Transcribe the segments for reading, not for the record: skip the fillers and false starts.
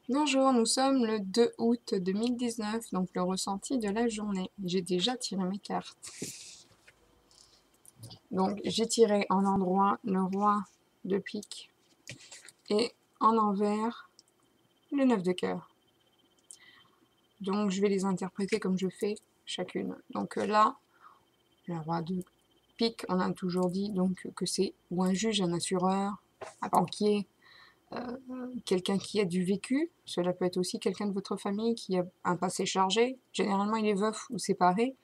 Bonjour, nous sommes le 2 août 2019, donc le ressenti de la journée. J'ai déjà tiré mes cartes. Donc j'ai tiré en endroit le roi de pique et en envers le 9 de cœur. Donc je vais les interpréter comme je fais chacune. Donc là, le roi de pique, on a toujours dit donc que c'est ou un juge, un assureur, un banquier, quelqu'un qui a du vécu. Cela peut être aussi quelqu'un de votre famille qui a un passé chargé. Généralement, il est veuf ou séparé.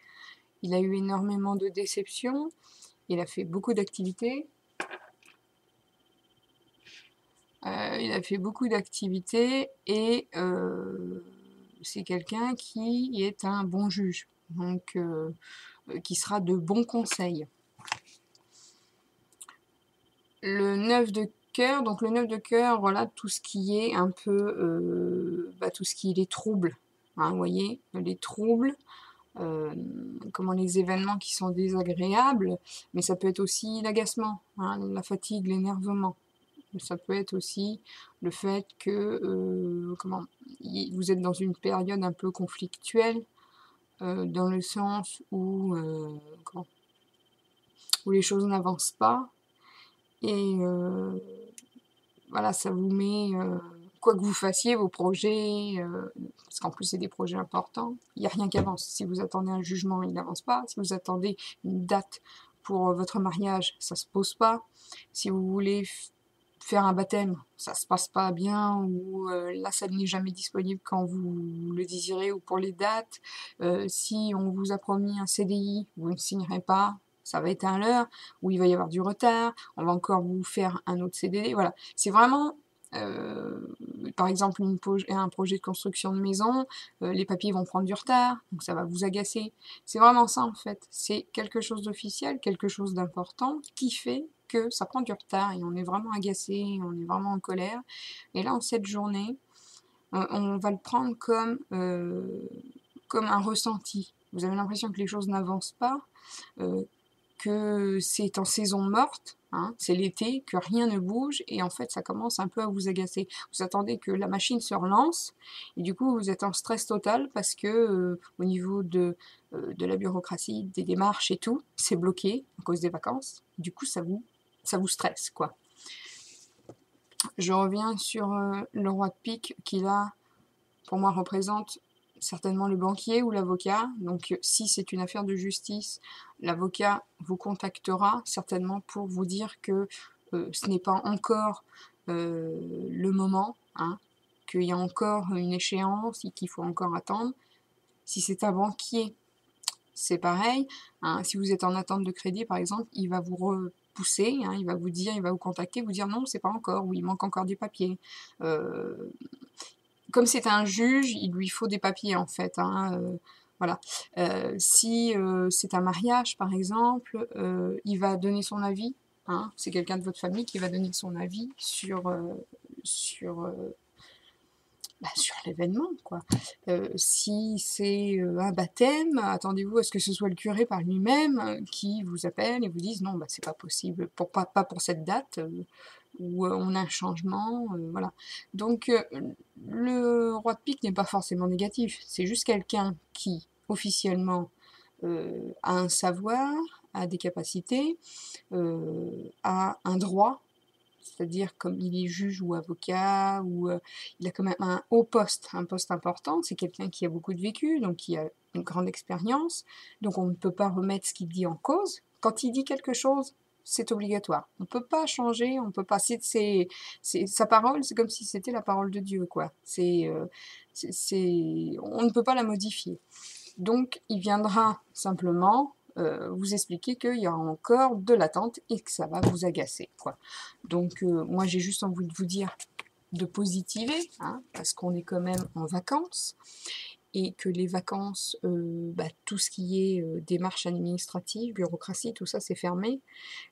Il a eu énormément de déceptions. Il a fait beaucoup d'activités. Et c'est quelqu'un qui est un bon juge, donc qui sera de bons conseils. Le 9 de cœur, donc le 9 de cœur, voilà tout ce qui est un peu, tout ce qui est les troubles, hein, vous voyez, les troubles, comment les événements qui sont désagréables, mais ça peut être aussi l'agacement, hein, la fatigue, l'énervement. Ça peut être aussi le fait que vous êtes dans une période un peu conflictuelle, dans le sens où les choses n'avancent pas, et voilà, ça vous met, quoi que vous fassiez, vos projets, parce qu'en plus c'est des projets importants, il n'y a rien qui avance. Si vous attendez un jugement, il n'avance pas. Si vous attendez une date pour votre mariage, ça ne se pose pas. Si vous voulez faire un baptême, ça se passe pas bien, ou là ça n'est jamais disponible quand vous le désirez, ou pour les dates. Si on vous a promis un CDI, vous ne signerez pas, ça va être un leurre, ou il va y avoir du retard, on va encore vous faire un autre CDD, voilà. C'est vraiment, par exemple, un projet de construction de maison, les papiers vont prendre du retard, donc ça va vous agacer. C'est vraiment ça en fait, c'est quelque chose d'officiel, quelque chose d'important qui fait que ça prend du retard et on est vraiment agacé, on est vraiment en colère. Et là, en cette journée, on va le prendre comme un ressenti. Vous avez l'impression que les choses n'avancent pas, que c'est en saison morte, hein, c'est l'été, que rien ne bouge, et en fait ça commence un peu à vous agacer. Vous attendez que la machine se relance, et du coup vous êtes en stress total parce que au niveau de la bureaucratie, des démarches et tout, c'est bloqué à cause des vacances. Du coup ça vous stresse, quoi. Je reviens sur le roi de pique qui là, pour moi, représente certainement le banquier ou l'avocat. Donc si c'est une affaire de justice, l'avocat vous contactera certainement pour vous dire que ce n'est pas encore le moment, hein, qu'il y a encore une échéance et qu'il faut encore attendre. Si c'est un banquier, c'est pareil, hein, si vous êtes en attente de crédit par exemple, il va vous repousser, hein, il va vous dire, il va vous contacter, vous dire non, c'est pas encore, ou il manque encore des papiers. Comme c'est un juge, il lui faut des papiers en fait, hein, voilà. Si c'est un mariage par exemple, il va donner son avis, hein, c'est quelqu'un de votre famille qui va donner son avis sur, sur l'événement, quoi. Si c'est un baptême, attendez-vous à ce que ce soit le curé par lui-même qui vous appelle et vous dise non, bah, c'est pas possible, pas pour cette date, ou on a un changement, voilà. Donc le roi de pique n'est pas forcément négatif, c'est juste quelqu'un qui, officiellement, a un savoir, a des capacités, a un droit, c'est-à-dire comme il est juge ou avocat, ou il a quand même un haut poste, un poste important, c'est quelqu'un qui a beaucoup de vécu, donc qui a une grande expérience, donc on ne peut pas remettre ce qu'il dit en cause. Quand il dit quelque chose, c'est obligatoire. On ne peut pas changer, on peut pas... sa parole, c'est comme si c'était la parole de Dieu, quoi. On ne peut pas la modifier. Donc, il viendra simplement vous expliquer qu'il y aura encore de l'attente et que ça va vous agacer, quoi. Donc, moi, j'ai juste envie de vous dire de positiver, hein, parce qu'on est quand même en vacances, et que les vacances, tout ce qui est démarches administratives, bureaucratie, tout ça, c'est fermé.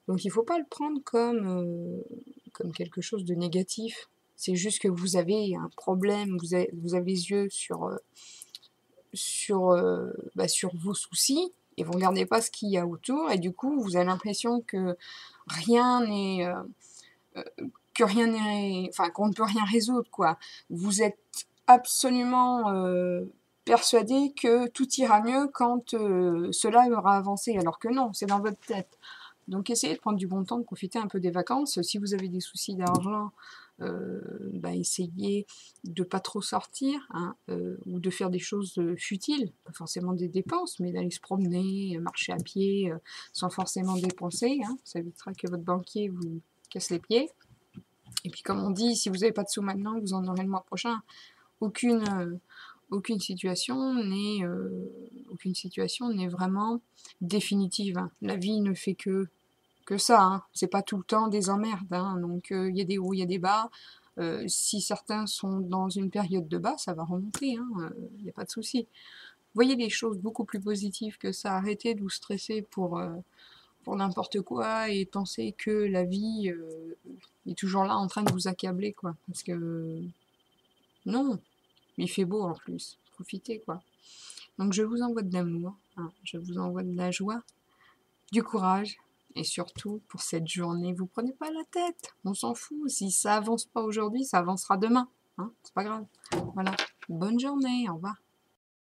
Donc, il ne faut pas le prendre comme quelque chose de négatif. C'est juste que vous avez un problème, vous avez les yeux sur vos soucis, et vous regardez pas ce qu'il y a autour, et du coup vous avez l'impression que rien n'est que rien n'est... Enfin, qu'on ne peut rien résoudre, quoi. Vous êtes absolument persuadé que tout ira mieux quand cela aura avancé, alors que non, c'est dans votre tête. Donc essayez de prendre du bon temps, de profiter un peu des vacances. Si vous avez des soucis d'argent, essayez de pas trop sortir, hein, ou de faire des choses futiles, pas forcément des dépenses, mais d'aller se promener, marcher à pied, sans forcément dépenser, hein. Ça évitera que votre banquier vous casse les pieds. Et puis comme on dit, si vous n'avez pas de sous maintenant, vous en aurez le mois prochain. Aucune situation n'est vraiment définitive, hein. La vie ne fait que ça, hein. C'est pas tout le temps des emmerdes, hein. Donc il y a des hauts, il y a des bas. Si certains sont dans une période de bas, ça va remonter, hein. Il n'y a pas de souci. Voyez les choses beaucoup plus positives que ça. Arrêtez de vous stresser pour n'importe quoi et penser que la vie est toujours là en train de vous accabler, quoi. Parce que non, il fait beau en plus. Profitez, quoi. Donc je vous envoie de l'amour, hein. Je vous envoie de la joie, du courage. Et surtout, pour cette journée, vous prenez pas la tête. On s'en fout. Si ça avance pas aujourd'hui, ça avancera demain, hein. C'est pas grave. Voilà. Bonne journée. Au revoir.